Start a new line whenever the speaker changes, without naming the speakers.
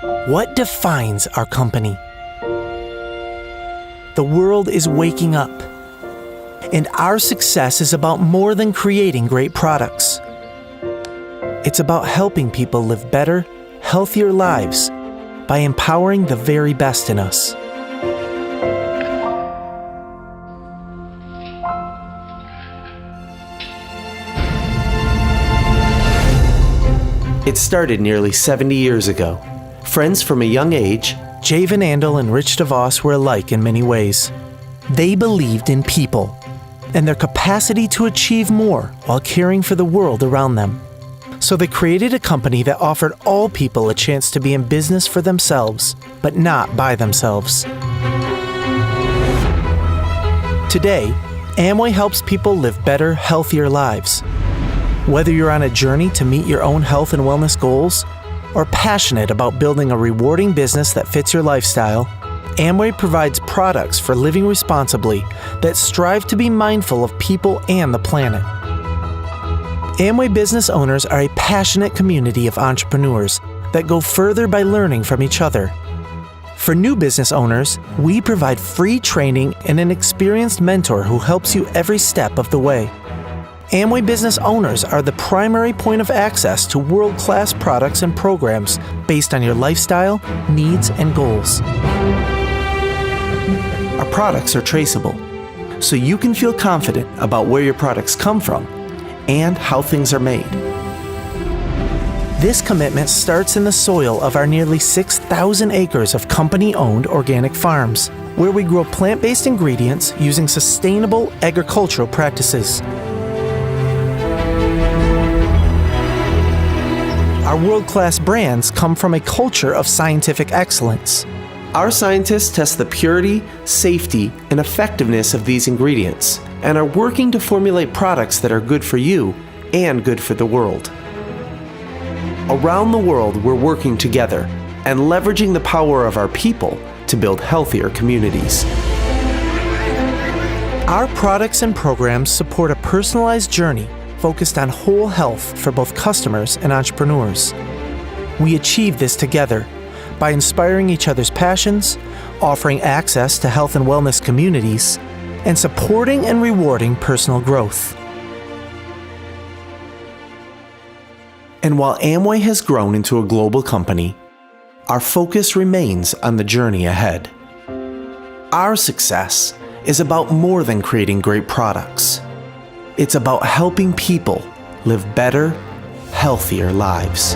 What defines our company? The world is waking up, and our success is about more than creating great products. It's about helping people live better, healthier lives by empowering the very best in us. It started nearly 70 years ago. Friends from a young age, Jay Van Andel and Rich DeVos were alike in many ways. They believed in people and their capacity to achieve more while caring for the world around them. So they created a company that offered all people a chance to be in business for themselves, but not by themselves. Today, Amway helps people live better, healthier lives. Whether you're on a journey to meet your own health and wellness goals, or passionate about building a rewarding business that fits your lifestyle, Amway provides products for living responsibly that strive to be mindful of people and the planet. Amway business owners are a passionate community of entrepreneurs that go further by learning from each other. For new business owners, we provide free training and an experienced mentor who helps you every step of the way. Amway business owners are the primary point of access to world-class products and programs based on your lifestyle, needs, and goals. Our products are traceable, so you can feel confident about where your products come from and how things are made. This commitment starts in the soil of our nearly 6,000 acres of company-owned organic farms, where we grow plant-based ingredients using sustainable agricultural practices. Our world-class brands come from a culture of scientific excellence. Our scientists test the purity, safety, and effectiveness of these ingredients and are working to formulate products that are good for you and good for the world. Around the world, we're working together and leveraging the power of our people to build healthier communities. Our products and programs support a personalized journey focused on whole health for both customers and entrepreneurs. We achieve this together by inspiring each other's passions, offering access to health and wellness communities, and supporting and rewarding personal growth. And while Amway has grown into a global company, our focus remains on the journey ahead. Our success is about more than creating great products. It's about helping people live better, healthier lives.